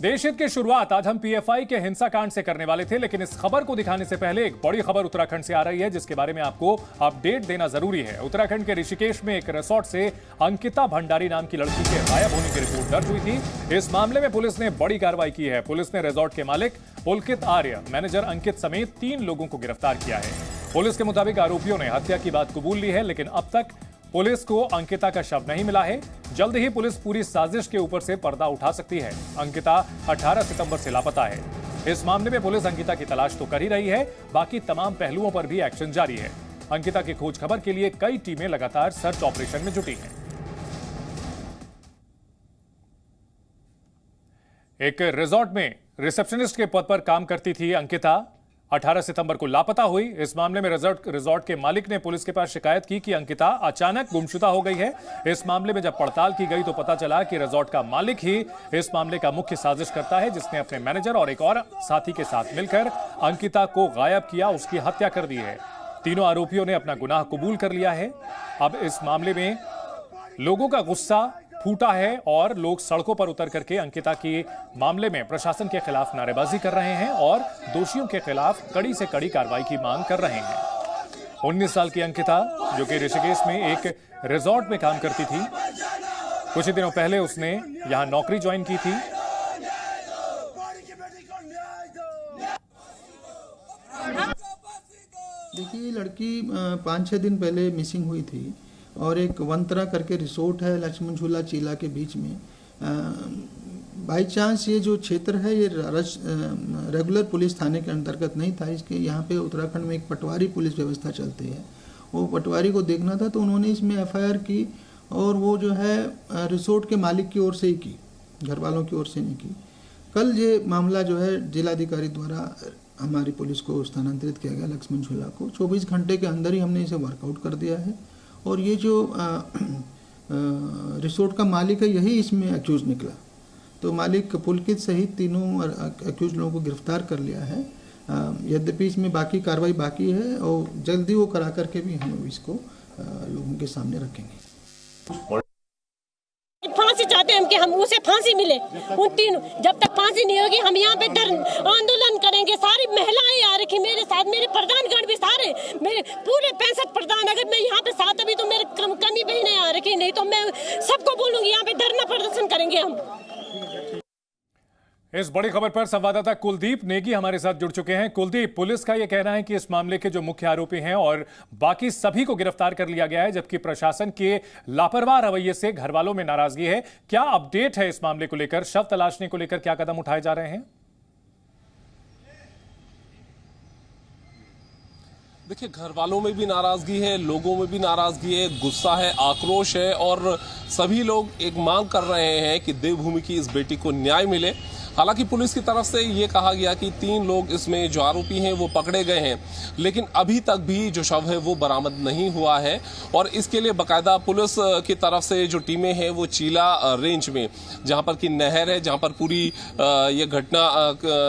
देश हित की शुरुआत आज हम पीएफआई के हिंसाकांड से करने वाले थे, लेकिन इस खबर को दिखाने से पहले एक बड़ी खबर उत्तराखंड से आ रही है जिसके बारे में आपको अपडेट देना जरूरी है। उत्तराखंड के ऋषिकेश में एक रिसोर्ट से अंकिता भंडारी नाम की लड़की के गायब होने की रिपोर्ट दर्ज हुई थी। इस मामले में पुलिस ने बड़ी कार्रवाई की है। पुलिस ने रिसोर्ट के मालिक पुलकित आर्य, मैनेजर अंकित समेत 3 लोगों को गिरफ्तार किया है। पुलिस के मुताबिक आरोपियों ने हत्या की बात कबूल ली है, लेकिन अब तक पुलिस को अंकिता का शव नहीं मिला है। जल्द ही पुलिस पूरी साजिश के ऊपर से पर्दा उठा सकती है। अंकिता 18 सितंबर से लापता है। इस मामले में पुलिस अंकिता की तलाश तो कर ही रही है, बाकी तमाम पहलुओं पर भी एक्शन जारी है। अंकिता की खोज खबर के लिए कई टीमें लगातार सर्च ऑपरेशन में जुटी हैं। एक रिसोर्ट में रिसेप्शनिस्ट के पद पर काम करती थी अंकिता। 18 सितंबर को लापता हुई। इस मामले में रिसोर्ट के मालिक ने पुलिस के पास शिकायत की कि अंकिता अचानक गुमशुदा हो गई है। इस मामले में जब पड़ताल की गई तो पता चला कि रिसोर्ट का मालिक ही इस मामले का मुख्य साजिश करता है, जिसने अपने मैनेजर और एक और साथी के साथ मिलकर अंकिता को गायब किया, उसकी हत्या कर दी है। तीनों आरोपियों ने अपना गुनाह कबूल कर लिया है। अब इस मामले में लोगों का गुस्सा फूटा है और लोग सड़कों पर उतर करके अंकिता के मामले में प्रशासन के खिलाफ नारेबाजी कर रहे हैं और दोषियों के खिलाफ कड़ी से कड़ी कार्रवाई की मांग कर रहे हैं। 19 साल की अंकिता, जो कि ऋषिकेश में एक रिसोर्ट में काम करती थी, कुछ ही दिनों पहले उसने यहां नौकरी ज्वाइन की थी। देखिए, ये लड़की 5-6 दिन पहले मिसिंग हुई थी और एक वंतरा करके रिसोर्ट है लक्ष्मण झूला चीला के बीच में। बाई चांस ये जो क्षेत्र है ये रेगुलर पुलिस थाने के अंतर्गत नहीं था। इसके यहाँ पे उत्तराखंड में एक पटवारी पुलिस व्यवस्था चलती है, वो पटवारी को देखना था तो उन्होंने इसमें एफआईआर की और वो जो है रिसोर्ट के मालिक की ओर से ही की, घर वालों की ओर से नहीं की। कल ये मामला जो है जिलाधिकारी द्वारा हमारी पुलिस को स्थानांतरित किया गया लक्ष्मण झूला को। 24 घंटे के अंदर ही हमने इसे वर्कआउट कर दिया है और ये जो रिसोर्ट का मालिक है यही इसमें एक्यूज निकला। तो मालिक पुलकित सहित तीनों एक्यूज लोगों को गिरफ्तार कर लिया है। यद्यपि इसमें बाकी कार्रवाई बाकी है और जल्दी वो करा करके भी हम इसको लोगों के सामने रखेंगे। फांसी चाहते हैं हम कि हम उसे फांसी मिले। उन तीनों, जब तक फांसी नहीं होगी हम यहाँ पे आंदोलन करेंगे। सारी महिलाएं आ रखी मेरे साथ, मेरे प्रधानगण भी सारे, मेरे पूरे 65 प्रधान। अगर मैं यहाँ पे साथ अभी तो मेरे कमी भी नहीं आ रखी, नहीं तो मैं सबको बोलूंगी यहाँ पे धरना प्रदर्शन करेंगे हम। इस बड़ी खबर पर संवाददाता कुलदीप नेगी हमारे साथ जुड़ चुके हैं। कुलदीप, पुलिस का यह कहना है कि इस मामले के जो मुख्य आरोपी हैं और बाकी सभी को गिरफ्तार कर लिया गया है, जबकि प्रशासन के लापरवाह रवैये से घर वालों में नाराजगी है। क्या अपडेट है इस मामले को लेकर? शव तलाशने को लेकर क्या कदम उठाए जा रहे हैं? देखिए, घर वालों में भी नाराजगी है, लोगों में भी नाराजगी है, गुस्सा है, आक्रोश है और सभी लोग एक मांग कर रहे हैं कि देवभूमि की इस बेटी को न्याय मिले। हालांकि पुलिस की तरफ से ये कहा गया कि 3 लोग इसमें जो आरोपी हैं वो पकड़े गए हैं, लेकिन अभी तक भी जो शव है वो बरामद नहीं हुआ है और इसके लिए बाकायदा पुलिस की तरफ से जो टीमें हैं वो चीला रेंज में, जहां पर की नहर है, जहां पर पूरी ये घटना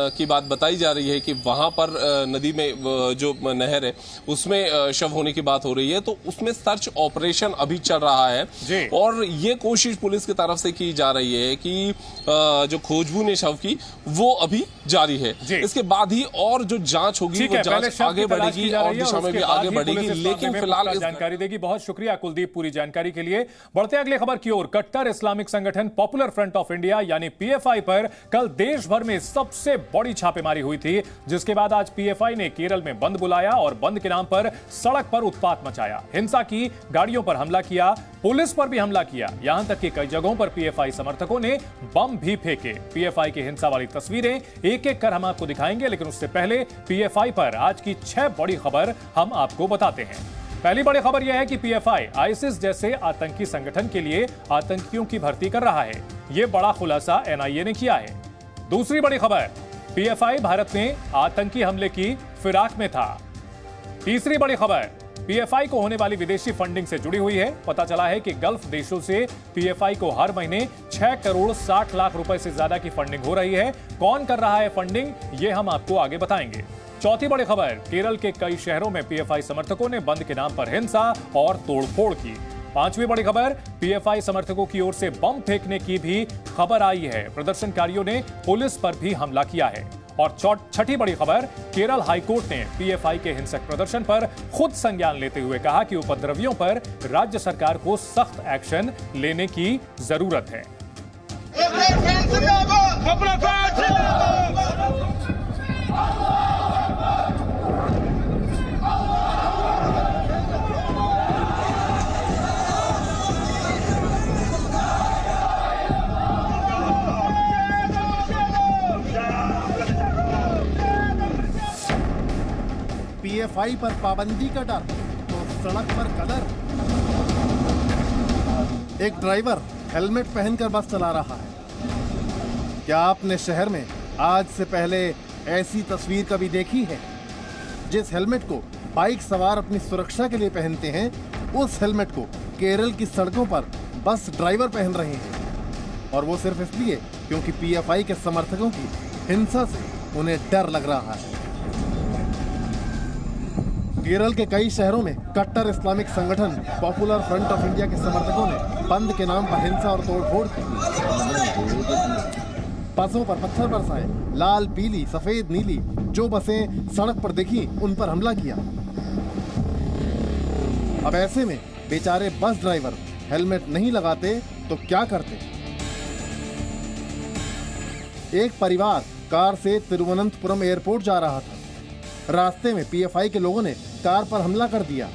की बात बताई जा रही है कि वहां पर नदी में जो नहर है उसमें शव होने की बात हो रही है, तो उसमें सर्च ऑपरेशन अभी चल रहा है और ये कोशिश पुलिस की तरफ से की जा रही है कि जो खोजबीन शव की वो अभी जारी है। इसके बाद ही और जो जांच होगी वो जांच आगे बढ़ेगी और दिशा में भी आगे बढ़ेगी, लेकिन फिलहाल जानकारी देगी। बहुत शुक्रिया कुलदीप पूरी जानकारी के लिए। बढ़ते अगले खबर की ओर। कट्टर इस्लामिक संगठन पॉपुलर फ्रंट ऑफ इंडिया यानी पीएफआई पर कल देश भर में सबसे बड़ी छापेमारी हुई थी, जिसके बाद आज पीएफआई ने केरल में बंद बुलाया और बंद के नाम पर सड़क पर उत्पात मचाया, हिंसा की, गाड़ियों पर हमला किया, पुलिस पर भी हमला किया। यहां तक कि कई जगहों पर पीएफआई समर्थकों ने बम भी फेंके। पीएफआई की हिंसा वाली तस्वीरें एक एक कर हम आपको दिखाएंगे, लेकिन उससे पहले पीएफआई पर आज की 6 बड़ी खबर हम आपको बताते हैं। पहली बड़ी खबर यह है कि पीएफआई आईसिस जैसे आतंकी संगठन के लिए आतंकियों की भर्ती कर रहा है। यह बड़ा खुलासा एनआईए ने किया है। दूसरी बड़ी खबर, पीएफआई भारत में आतंकी हमले की फिराक में था। तीसरी बड़ी खबर, पीएफआई को होने वाली विदेशी फंडिंग से जुड़ी हुई है। पता चला है कि गल्फ देशों से पीएफआई को हर महीने 6 करोड़ 60 लाख रुपए से ज्यादा की फंडिंग हो रही है। कौन कर रहा है फंडिंग, ये हम आपको आगे बताएंगे। चौथी बड़ी खबर, केरल के कई शहरों में पीएफआई समर्थकों ने बंद के नाम पर हिंसा और तोड़फोड़ की। पांचवी बड़ी खबर, पीएफआई समर्थकों की ओर से बम फेंकने की भी खबर आई है। प्रदर्शनकारियों ने पुलिस पर भी हमला किया है। और छठी बड़ी खबर, केरल हाईकोर्ट ने पीएफआई के हिंसक प्रदर्शन पर खुद संज्ञान लेते हुए कहा कि उपद्रवियों पर राज्य सरकार को सख्त एक्शन लेने की जरूरत है। पीएफआई पर पाबंदी का डर तो सड़क पर कदर। एक ड्राइवर हेलमेट पहनकर बस चला रहा है। क्या आपने शहर में आज से पहले ऐसी तस्वीर कभी देखी है? जिस हेलमेट को बाइक सवार अपनी सुरक्षा के लिए पहनते हैं, उस हेलमेट को केरल की सड़कों पर बस ड्राइवर पहन रहे हैं, और वो सिर्फ इसलिए क्योंकि पीएफआई के समर्थकों की हिंसा से उन्हें डर लग रहा है। केरल के कई शहरों में कट्टर इस्लामिक संगठन पॉपुलर फ्रंट ऑफ इंडिया के समर्थकों ने बंद के नाम पर हिंसा और तोड़फोड़ की। बसों पर पत्थर बरसाए, लाल, पीली, सफेद, नीली जो बसें सड़क पर दिखी उन पर हमला किया। अब ऐसे में बेचारे बस ड्राइवर हेलमेट नहीं लगाते तो क्या करते? एक परिवार कार से तिरुवनंतपुरम एयरपोर्ट जा रहा था। रास्ते में पीएफआई के लोगों ने कार पर हमला कर दिया।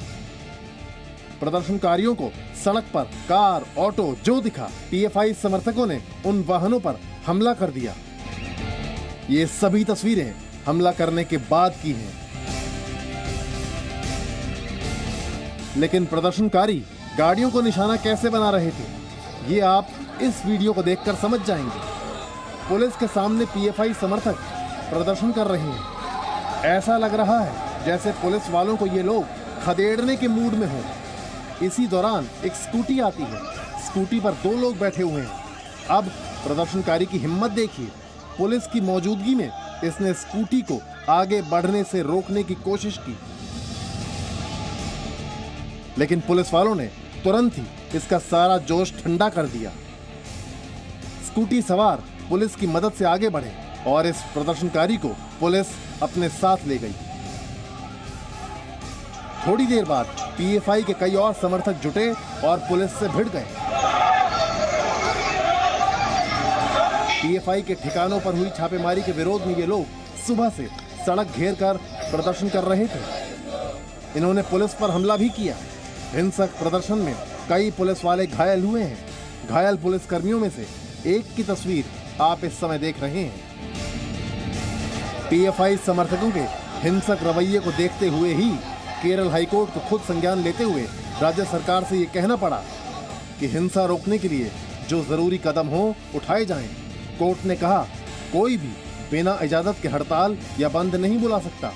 प्रदर्शनकारियों को सड़क पर कार, ऑटो जो दिखा, पीएफआई समर्थकों ने उन वाहनों पर हमला कर दिया। ये सभी तस्वीरें हमला करने के बाद की हैं। लेकिन प्रदर्शनकारी गाड़ियों को निशाना कैसे बना रहे थे, ये आप इस वीडियो को देखकर समझ जाएंगे। पुलिस के सामने पीएफआई समर्थक प्रदर्शन कर रहे हैं। ऐसा लग रहा है जैसे पुलिस वालों को ये लोग खदेड़ने के मूड में हों। इसी दौरान एक स्कूटी आती है। स्कूटी पर दो लोग बैठे हुए हैं। अब प्रदर्शनकारी की हिम्मत देखिए। पुलिस की मौजूदगी में इसने स्कूटी को आगे बढ़ने से रोकने की कोशिश की, लेकिन पुलिस वालों ने तुरंत ही इसका सारा जोश ठंडा कर दिया। स्कूटी सवार पुलिस की मदद से आगे बढ़े और इस प्रदर्शनकारी को पुलिस अपने साथ ले गई। थोड़ी देर बाद पीएफआई के कई और समर्थक जुटे और पुलिस से भिड़ गए। पीएफआई के ठिकानों पर हुई छापेमारी के विरोध में ये लोग सुबह से सड़क घेर कर प्रदर्शन कर रहे थे। इन्होंने पुलिस पर हमला भी किया। हिंसक प्रदर्शन में कई पुलिस वाले घायल हुए हैं। घायल पुलिस कर्मियों में से एक की तस्वीर आप इस समय देख रहे हैं। पीएफआई समर्थकों के हिंसक रवैये को देखते हुए ही केरल हाईकोर्ट को खुद संज्ञान लेते हुए राज्य सरकार से ये कहना पड़ा कि हिंसा रोकने के लिए जो जरूरी कदम हो उठाए जाएं। कोर्ट ने कहा, कोई भी बिना इजाजत के हड़ताल या बंद नहीं बुला सकता।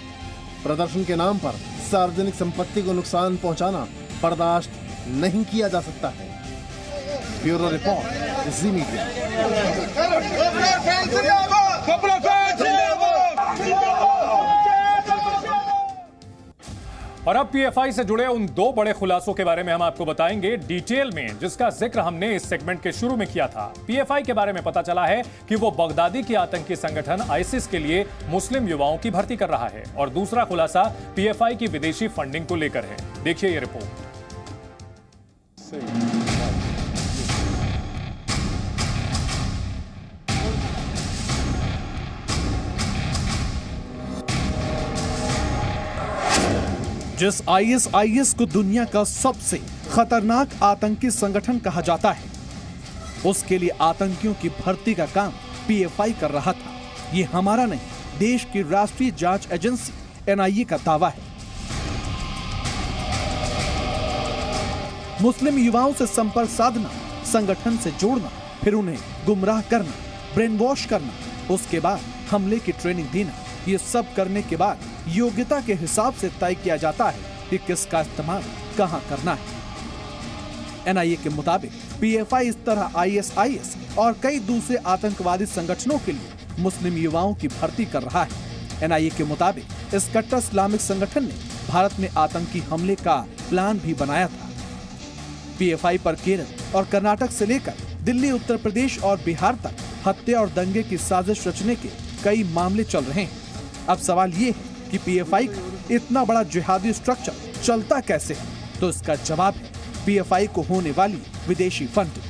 प्रदर्शन के नाम पर सार्वजनिक संपत्ति को नुकसान पहुंचाना बर्दाश्त नहीं किया जा सकता है। ब्यूरो रिपोर्ट, जी मीडिया। और अब पीएफआई से जुड़े उन दो बड़े खुलासों के बारे में हम आपको बताएंगे डिटेल में, जिसका जिक्र हमने इस सेगमेंट के शुरू में किया था। पीएफआई के बारे में पता चला है कि वो बगदादी की आतंकी संगठन आईसिस के लिए मुस्लिम युवाओं की भर्ती कर रहा है। और दूसरा खुलासा पीएफआई की विदेशी फंडिंग को लेकर है। देखिए ये रिपोर्ट। जिस आईएसआईएस को दुनिया का सबसे खतरनाक आतंकी संगठन कहा जाता है, उसके लिए आतंकियों की भर्ती का काम पीएफआई कर रहा था। ये हमारा नहीं, देश की राष्ट्रीय जांच एजेंसी एनआईए का दावा है। मुस्लिम युवाओं से संपर्क साधना, संगठन से जोड़ना, फिर उन्हें गुमराह करना, ब्रेन वॉश करना, उसके बाद हमले की ट्रेनिंग देना, ये सब करने के बाद योग्यता के हिसाब से तय किया जाता है कि किसका इस्तेमाल कहां करना है। एनआईए के मुताबिक पीएफआई इस तरह आईएसआईएस और कई दूसरे आतंकवादी संगठनों के लिए मुस्लिम युवाओं की भर्ती कर रहा है। एनआईए के मुताबिक इस कट्टर इस्लामिक संगठन ने भारत में आतंकी हमले का प्लान भी बनाया था। पीएफआई पर केरल और कर्नाटक से लेकर दिल्ली, उत्तर प्रदेश और बिहार तक हत्या और दंगे की साजिश रचने के कई मामले चल रहे हैं। अब सवाल ये है कि पीएफआई का इतना बड़ा जिहादी स्ट्रक्चर चलता कैसे है? तो इसका जवाब है पीएफआई को होने वाली विदेशी फंडिंग।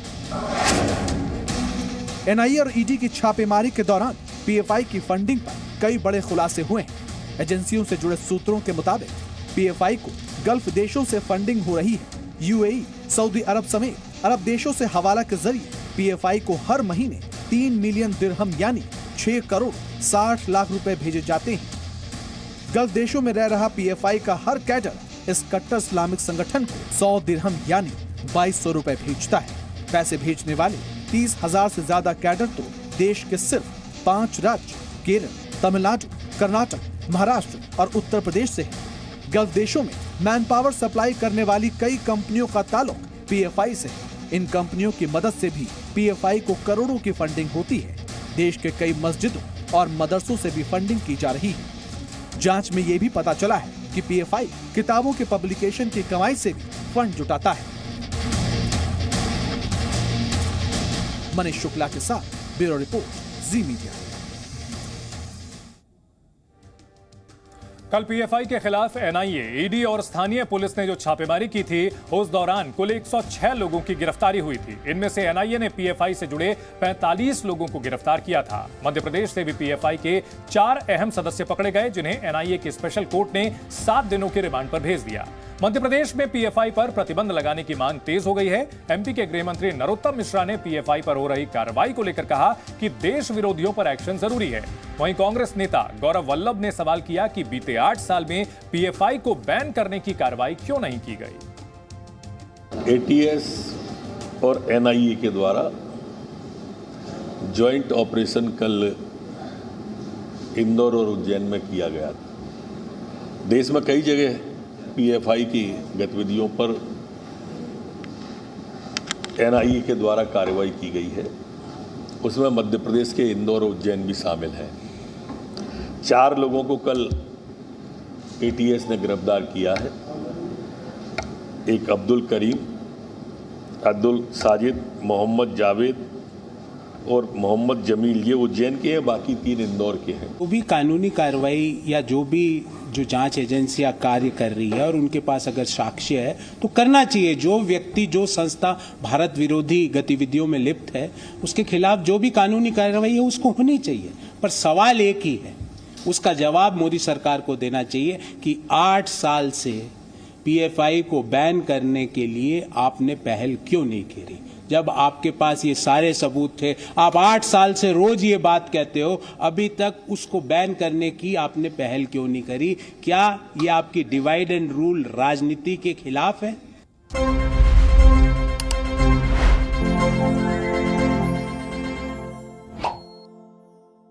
एनआईए और ईडी की छापेमारी के दौरान पीएफआई की फंडिंग पर कई बड़े खुलासे हुए हैं। एजेंसियों से जुड़े सूत्रों के मुताबिक पीएफआई को गल्फ देशों से फंडिंग हो रही है। यूएई, सऊदी अरब समेत अरब देशों से हवाला के जरिए पीएफआई को हर महीने 3 मिलियन दिरहम यानी 6 करोड़ 60 लाख रुपए भेजे जाते हैं। गल्फ देशों में रह रहा पीएफआई का हर कैडर इस कट्टर इस्लामिक संगठन को 100 दिरहम यानी 2200 रुपए भेजता है। पैसे भेजने वाले 30,000 से ज्यादा कैडर तो देश के सिर्फ 5 राज्य केरल, तमिलनाडु, कर्नाटक, महाराष्ट्र और उत्तर प्रदेश से है। गल्फ देशों में मैन पावर सप्लाई करने वाली कई कंपनियों का ताल्लुक पीएफआई से है। इन कंपनियों की मदद से भी पीएफआई को करोड़ों की फंडिंग होती है। देश के कई मस्जिदों और मदरसों से भी फंडिंग की जा रही है। जांच में ये भी पता चला है कि पीएफआई किताबों के पब्लिकेशन की कमाई से भी फंड जुटाता है। मनीष शुक्ला के साथ ब्यूरो रिपोर्ट, जी मीडिया। कल पीएफआई के खिलाफ एनआईए, ईडी और स्थानीय पुलिस ने जो छापेमारी की थी, उस दौरान कुल 106 लोगों की गिरफ्तारी हुई थी। इनमें से एनआईए ने पीएफआई से जुड़े 45 लोगों को गिरफ्तार किया था। मध्य प्रदेश से भी पीएफआई के 4 अहम सदस्य पकड़े गए, जिन्हें एनआईए की स्पेशल कोर्ट ने 7 दिनों के रिमांड पर भेज दिया। मध्य प्रदेश में पीएफआई पर प्रतिबंध लगाने की मांग तेज हो गई है। एमपी के गृह मंत्री नरोत्तम मिश्रा ने पीएफआई पर हो रही कार्रवाई को लेकर कहा कि देश विरोधियों पर एक्शन जरूरी है। वहीं कांग्रेस नेता गौरव वल्लभ ने सवाल किया कि बीते 8 साल में पीएफआई को बैन करने की कार्रवाई क्यों नहीं की गई। एटीएस और एनआईए के द्वारा ज्वाइंट ऑपरेशन कल इंदौर और उज्जैन में किया गया था। देश में कई जगह पीएफआई की गतिविधियों पर एनआईए के द्वारा कार्रवाई की गई है। उसमें मध्य प्रदेश के इंदौर और उज्जैन भी शामिल हैं। 4 लोगों को कल एटीएस ने गिरफ्तार किया है। एक अब्दुल करीम, अब्दुल साजिद, मोहम्मद जावेद और मोहम्मद जमील, ये उज्जैन के हैं, बाकी 3 इंदौर के हैं। वो भी कानूनी कार्रवाई या जो जांच एजेंसियां कार्य कर रही है और उनके पास अगर साक्ष्य है तो करना चाहिए। जो व्यक्ति, जो संस्था भारत विरोधी गतिविधियों में लिप्त है, उसके खिलाफ जो भी कानूनी कार्रवाई है उसको होनी चाहिए। पर सवाल एक ही है, उसका जवाब मोदी सरकार को देना चाहिए कि 8 साल से पीएफआई को बैन करने के लिए आपने पहल क्यों नहीं करी। जब आपके पास ये सारे सबूत थे, आप 8 साल से रोज ये बात कहते हो, अभी तक उसको बैन करने की आपने पहल क्यों नहीं करी? क्या ये आपकी डिवाइड एंड रूल राजनीति के खिलाफ है?